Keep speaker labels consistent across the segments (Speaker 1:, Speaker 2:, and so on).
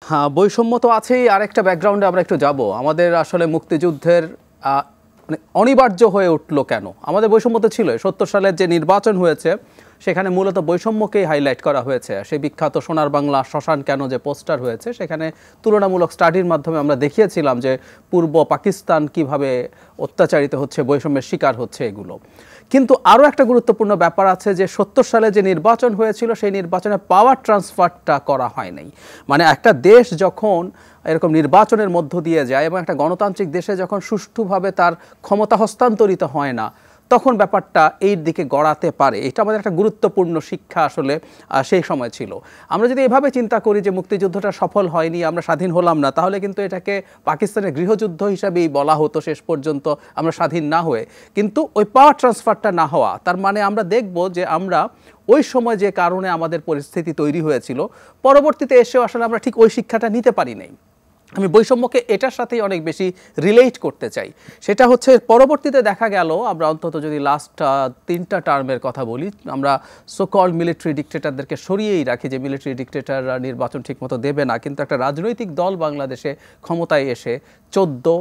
Speaker 1: হ্যাঁ, বৈষম্য তো আছেই। আরেকটা ব্যাকগ্রাউন্ডে আমরা একটু যাব। আমাদের আসলে মুক্তিযুদ্ধের মানে অনিবার্য হয়ে উঠলো কেন? আমাদের বৈষম্য তো ছিল। ৭০ সালের যে নির্বাচন হয়েছে সেখানে মূলত বৈষম্যকেই হাইলাইট করা হয়েছে। সেই বিখ্যাত সোনার বাংলা শ্মশান কেন যে পোস্টার হয়েছে সেখানে তুলনামূলক স্টাডির মাধ্যমে আমরা দেখিয়েছিলাম যে পূর্ব পাকিস্তান কিভাবে অত্যাচারিত হচ্ছে, বৈষম্যের শিকার হচ্ছে এগুলো। কিন্তু আরও একটা গুরুত্বপূর্ণ ব্যাপার আছে যে ৭০ সালে যে নির্বাচন হয়েছিল সেই নির্বাচনে পাওয়ার ট্রান্সফারটা করা হয় নাই। মানে একটা দেশ যখন এরকম নির্বাচনের মধ্য দিয়ে যায় এবং একটা গণতান্ত্রিক দেশে যখন সুষ্ঠুভাবে তার ক্ষমতা হস্তান্তরিত হয় না, তখন ব্যাপারটা এই দিকে গড়াতে পারে। এটা আমাদের একটা গুরুত্বপূর্ণ শিক্ষা আসলে সেই সময় ছিল। আমরা যদি এভাবে চিন্তা করি যে মুক্তিযুদ্ধটা সফল হয়নি, আমরা স্বাধীন হলাম না, তাহলে কিন্তু এটাকে পাকিস্তানের গৃহযুদ্ধ হিসাবেই বলা হতো শেষ পর্যন্ত আমরা স্বাধীন না হয়ে। কিন্তু ওই পাওয়ার ট্রান্সফারটা না হওয়া, তার মানে আমরা দেখব যে আমরা ওই সময় যে কারণে আমাদের পরিস্থিতি তৈরি হয়েছিল, পরবর্তীতে এসেও আসলে আমরা ঠিক ওই শিক্ষাটা নিতে পারি নাই। আমি বৈষম্যকে এটার সাথেই অনেক বেশি রিলেট করতে চাই। সেটা হচ্ছে পরবর্তীতে দেখা গেল, আমরা অন্তত যদি লাস্ট 3টা টার্মের কথা বলি, আমরা সোকল মিলিটারি ডিক্টেটরদেরকে সরিয়েই রাখি যে মিলিটারি ডিক্টেটররা নির্বাচন ঠিকমতো দেবে না, কিন্তু একটা রাজনৈতিক দল বাংলাদেশে ক্ষমতায় এসে 14,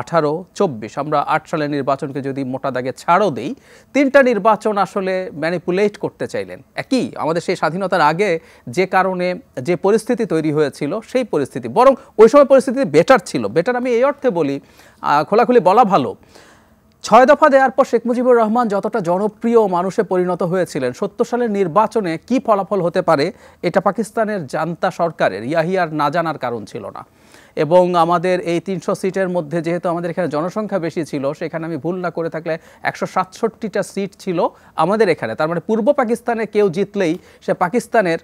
Speaker 1: 18, 24, আমরা 8 সালের নির্বাচনকে যদি মোটা দাগে ছাড়ও দেই, 3টা নির্বাচন আসলে ম্যানিপুলেট করতে চাইলেন। একই আমাদের সেই স্বাধীনতার আগে যে কারণে যে পরিস্থিতি তৈরি হয়েছিল সেই পরিস্থিতি, বরং ওই সময় পরিস্থিতি বেটার ছিল। বেটার আমি এই অর্থে বলি, খোলাখুলি বলা ভালো, 6 দফা দেওয়ার পর শেখ মুজিবুর রহমান যতটা জনপ্রিয় মানুষে পরিণত হয়েছিলেন, ৭০ সালের নির্বাচনে কি ফলাফল হতে পারে এটা পাকিস্তানের জান্তা সরকারের ইয়াহিয়ার না জানার কারণ ছিল না। এবং আমাদের এই 300 সিটের মধ্যে যেহেতু আমাদের এখানে জনসংখ্যা বেশি ছিল, সেখানে আমি ভুল না করে থাকলে 167টা সিট ছিল আমাদের এখানে। তার মানে পূর্ব পাকিস্তানে কেউ জিতলেই সে পাকিস্তানের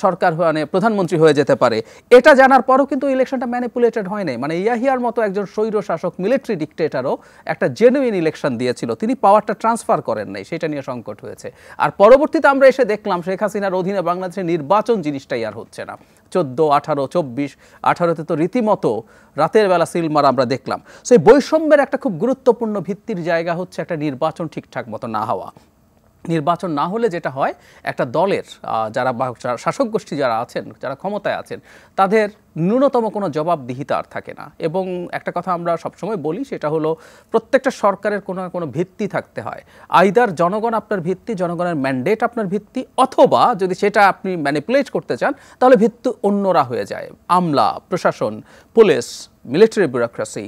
Speaker 1: সরকার মানে প্রধানমন্ত্রী হয়ে যেতে পারে। এটা জানার পরও কিন্তু ইলেকশনটা ম্যানিপুলেটেড হয় নাই। মানে ইয়াহিয়ার মতো একজন স্বৈর শাসক মিলিটারি ডিক্টেটরও একটা জেনুইন ইলেকশন দিয়েছিল, তিনি পাওয়ারটা ট্রান্সফার করেন নাই, সেটা নিয়ে সংকট হয়েছে। আর পরবর্তীতে আমরা এসে দেখলাম শেখ হাসিনার অধীনে বাংলাদেশের নির্বাচন জিনিসটাই আর হচ্ছে না। 14, 18, 24, 18তে তো রীতিমতো রাতের বেলা সিলমার আমরা দেখলাম। সেই বৈষম্যের একটা খুব গুরুত্বপূর্ণ ভিত্তির জায়গা হচ্ছে একটা নির্বাচন ঠিকঠাক মতো না হওয়া। নির্বাচন না হলে যেটা হয়, একটা দলের যারা শাসক গোষ্ঠী যারা আছেন, যারা ক্ষমতায় আছেন, তাদের ন্যূনতম কোনো জবাবদিহিতা আর থাকে না। এবং একটা কথা আমরা সবসময় বলি, সেটা হলো প্রত্যেকটা সরকারের কোনো না কোনো ভিত্তি থাকতে হয়। আইদার জনগণ আপনার ভিত্তি, জনগণের ম্যান্ডেট আপনার ভিত্তি, অথবা যদি সেটা আপনি ম্যানিপুলেট করতে চান তাহলে ভিত্তি অন্যরা হয়ে যায়। আমলা, প্রশাসন, পুলিশ, মিলিটারি ব্যুরোক্রেসি,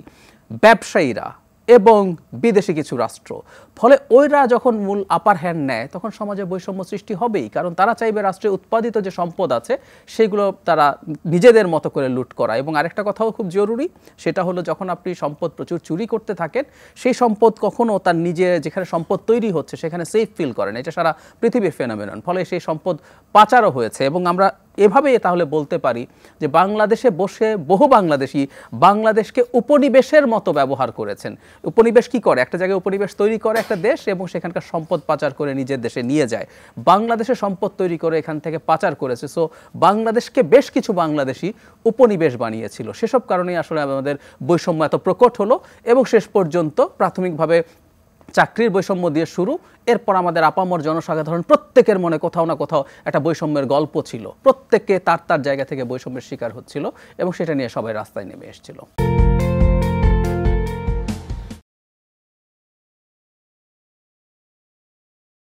Speaker 1: ব্যবসায়ীরা এবং বিদেশি কিছু রাষ্ট্র। ফলে ওইরা যখন মূল আপার হ্যান্ড নেয় তখন সমাজে বৈষম্য সৃষ্টি হবেই, কারণ তারা চাইবে রাষ্ট্রে উৎপাদিত যে সম্পদ আছে সেগুলো তারা নিজেদের মতো করে লুট করা। এবং আরেকটা কথাও খুব জরুরি, সেটা হলো যখন আপনি সম্পদ প্রচুর চুরি করতে থাকেন, সেই সম্পদ কখনো তার নিজে যেখানে সম্পদ তৈরি হচ্ছে সেখানে সেফ ফিল করেন। এটা সারা পৃথিবীর ফেনোমেনন। ফলে সেই সম্পদ পাচারও হয়েছে। এবং আমরা এভাবে তাহলে বলতে পারি যে বাংলাদেশে বসে বহু বাংলাদেশি বাংলাদেশকে উপনিবেশের মতো ব্যবহার করেছেন। উপনিবেশ কি করে? একটা জায়গায় উপনিবেশ তৈরি করে একটা দেশ এবং সেখানকার সম্পদ পাচার করে নিজের দেশে নিয়ে যায়। বাংলাদেশে সম্পদ তৈরি করে এখান থেকে পাচার করেছে। সো বাংলাদেশকে বেশ কিছু বাংলাদেশি উপনিবেশ বানিয়েছিল। সেসব কারণেই আসলে আমাদের বৈষম্য এত প্রকট হলো এবং শেষ পর্যন্ত প্রাথমিকভাবে চাকরির বৈষম্য দিয়ে শুরু, এরপর আমাদের আপামর জনসাধারণ প্রত্যেকের মনে কোথাও না কোথাও একটা বৈষম্যের গল্প ছিল। প্রত্যেকে তার তার জায়গা থেকে বৈষম্যের শিকার হচ্ছিল এবং সেটা নিয়ে সবাই রাস্তায় নেমে এসেছিল।